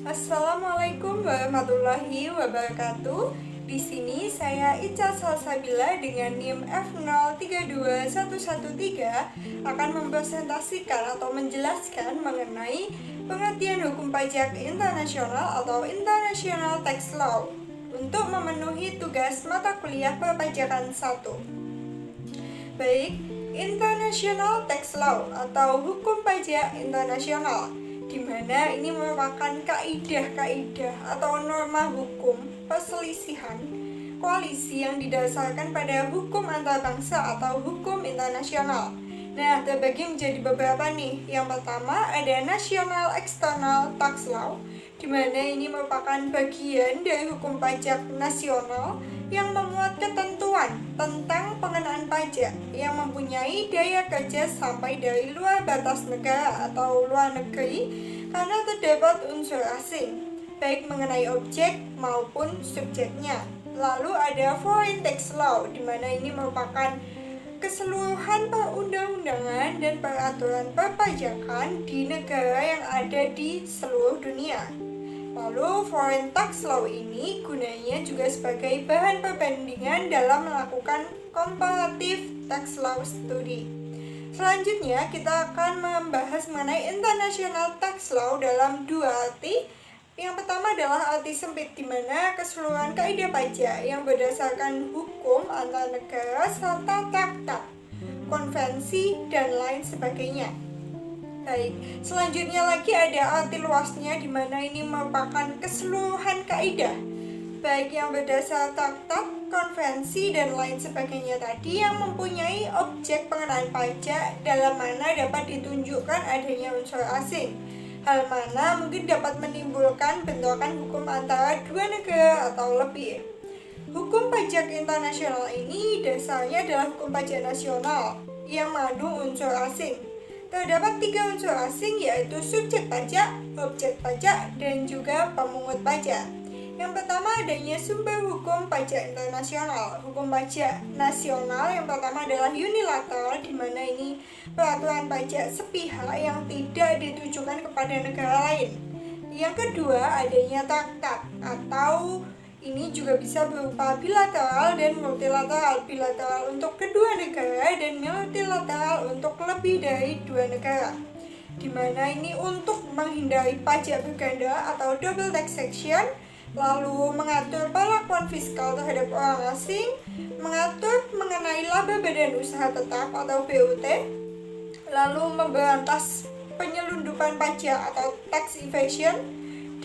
Assalamualaikum warahmatullahi wabarakatuh. Di sini saya Ica Salsabila dengan NIM F032113 akan mempresentasikan atau menjelaskan mengenai pengertian hukum pajak internasional atau International Tax Law untuk memenuhi tugas mata kuliah perpajakan 1. Baik, International Tax Law atau hukum pajak internasional, di mana ini merupakan kaidah-kaidah atau norma hukum perselisihan koalisi yang didasarkan pada hukum antar bangsa atau hukum internasional. Nah, terbagi menjadi beberapa nih. Yang pertama ada National External Tax Law, di mana ini merupakan bagian dari hukum pajak nasional yang memuat ketentuan tentang pengenaan pajak yang mempunyai daya kerja sampai dari luar batas negara atau luar negeri karena terdapat unsur asing, baik mengenai objek maupun subjeknya. Lalu ada Foreign Tax Law, di mana ini merupakan keseluruhan perundang-undangan dan peraturan perpajakan di negara yang ada di seluruh dunia. Lalu Foreign Tax Law ini gunanya juga sebagai bahan perbandingan dalam melakukan Comparative Tax Law Study. Selanjutnya kita akan membahas mengenai International Tax Law dalam dua arti. Yang pertama adalah arti sempit, di mana keseluruhan kaidah pajak yang berdasarkan hukum antar negara serta traktat, konvensi, dan lain sebagainya. Baik, selanjutnya lagi ada arti luasnya, di mana ini merupakan keseluruhan kaidah baik yang berdasar traktat, konvensi, dan lain sebagainya tadi yang mempunyai objek pengenaan pajak dalam mana dapat ditunjukkan adanya unsur asing. Hal mana mungkin dapat menimbulkan bentrokan hukum antara dua negara atau lebih. Hukum pajak internasional ini dasarnya adalah hukum pajak nasional yang mengandung unsur asing. Terdapat 3 unsur asing, yaitu subjek pajak, objek pajak, dan juga pemungut pajak. Yang pertama adanya sumber hukum pajak internasional. Hukum pajak nasional yang pertama adalah unilateral, di mana ini peraturan pajak sepihak yang tidak ditujukan kepada negara lain. Yang kedua adanya traktat, atau ini juga bisa berupa bilateral dan multilateral. Bilateral untuk kedua negara dan multilateral untuk lebih dari 2 negara. Di mana ini untuk menghindari pajak berganda atau double taxation, lalu mengatur perlakuan fiskal terhadap orang asing, mengatur mengenai laba badan usaha tetap atau BUT, lalu memberantas penyelundupan pajak atau tax evasion,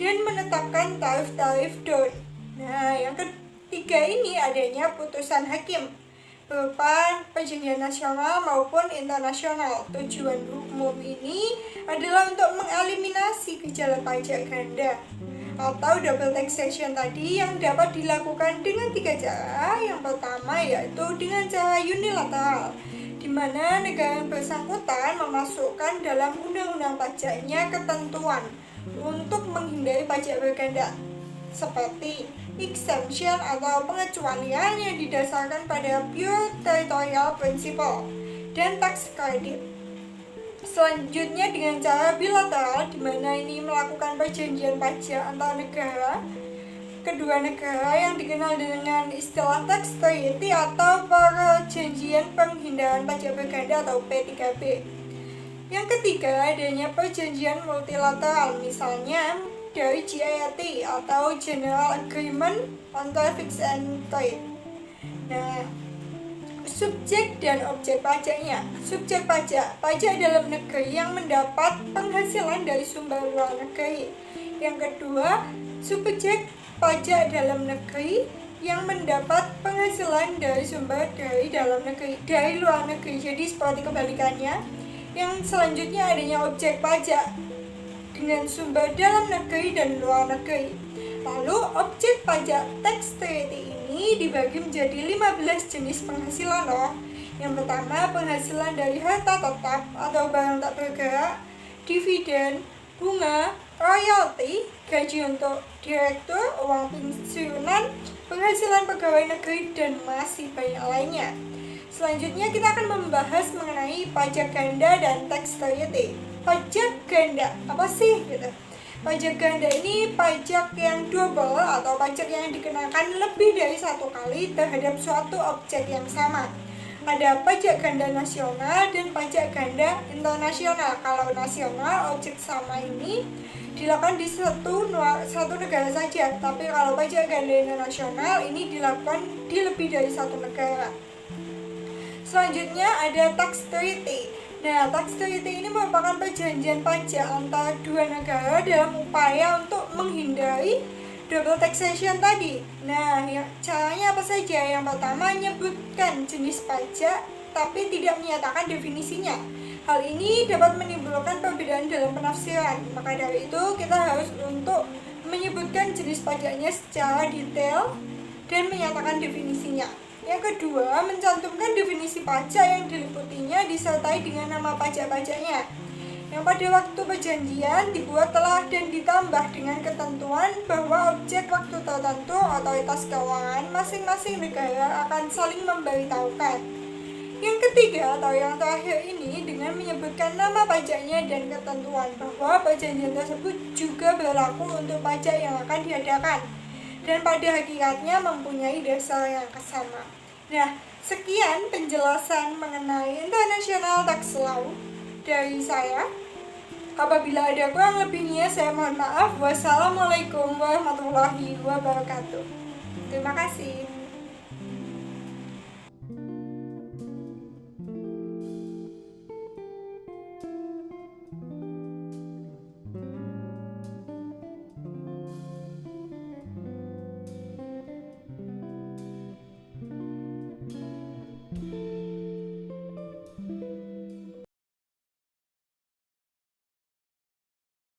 dan menetapkan tarif-tarif DON. Nah, yang ketiga ini adanya putusan hakim berupa perjanjian nasional maupun internasional. Tujuan umum ini adalah untuk mengeliminasi gejala pajak ganda atau double taxation tadi yang dapat dilakukan dengan 3 cara. Yang pertama yaitu dengan cara unilateral, di mana negara yang bersangkutan memasukkan dalam undang-undang pajaknya ketentuan untuk menghindari pajak berganda, seperti exemption atau pengecualian yang didasarkan pada pure territorial principle dan tax credit. Selanjutnya dengan cara bilateral, di mana ini melakukan perjanjian pajak antar negara kedua negara yang dikenal dengan istilah tax treaty atau perjanjian penghindaran pajak berganda atau P3B. Yang ketiga adanya perjanjian multilateral, misalnya dari GIRT atau General Agreement on Tariffs and Trade. Nah, subjek dan objek pajaknya. Subjek pajak dalam negeri yang mendapat penghasilan dari sumber luar negeri. Yang kedua, subjek pajak dalam negeri yang mendapat penghasilan dari sumber dari dalam negeri, dari luar negeri. Jadi seperti kebalikannya. Yang selanjutnya adanya objek pajak dengan sumber dalam negeri dan luar negeri. Lalu objek pajak tax treaty ini dibagi menjadi 15 jenis penghasilan loh. Yang pertama penghasilan dari harta tetap atau barang tak bergerak, dividen, bunga, royalti, gaji untuk direktur, uang pensiunan, penghasilan pegawai negeri, dan masih banyak lainnya. Selanjutnya kita akan membahas mengenai pajak ganda dan tax treaty. Pajak ganda apa sih gitu? Pajak ganda ini pajak yang double atau pajak yang dikenakan lebih dari satu kali terhadap suatu objek yang sama. Ada pajak ganda nasional dan pajak ganda internasional. Kalau nasional, objek sama ini dilakukan di satu negara saja, tapi kalau pajak ganda internasional ini dilakukan di lebih dari satu negara. Selanjutnya ada tax treaty. Nah, tax treaty ini merupakan perjanjian pajak antara dua negara dalam upaya untuk menghindari double taxation tadi. Nah, caranya apa saja? Yang pertama, menyebutkan jenis pajak tapi tidak menyatakan definisinya. Hal ini dapat menimbulkan perbedaan dalam penafsiran. Maka dari itu, kita harus untuk menyebutkan jenis pajaknya secara detail dan menyatakan definisinya. Yang kedua, mencantumkan definisi pajak yang diliputinya disertai dengan nama pajak-pajaknya yang pada waktu perjanjian dibuat telah dan ditambah dengan ketentuan bahwa objek waktu tertentu otoritas keuangan masing-masing negara akan saling memberitahukan. Yang ketiga atau yang terakhir ini dengan menyebutkan nama pajaknya dan ketentuan bahwa perjanjian tersebut juga berlaku untuk pajak yang akan diadakan dan pada hakikatnya mempunyai dasar yang sama. Nah, sekian penjelasan mengenai International Tax Law dari saya. Apabila ada kurang lebihnya, saya mohon maaf. Wassalamualaikum warahmatullahi wabarakatuh. Terima kasih.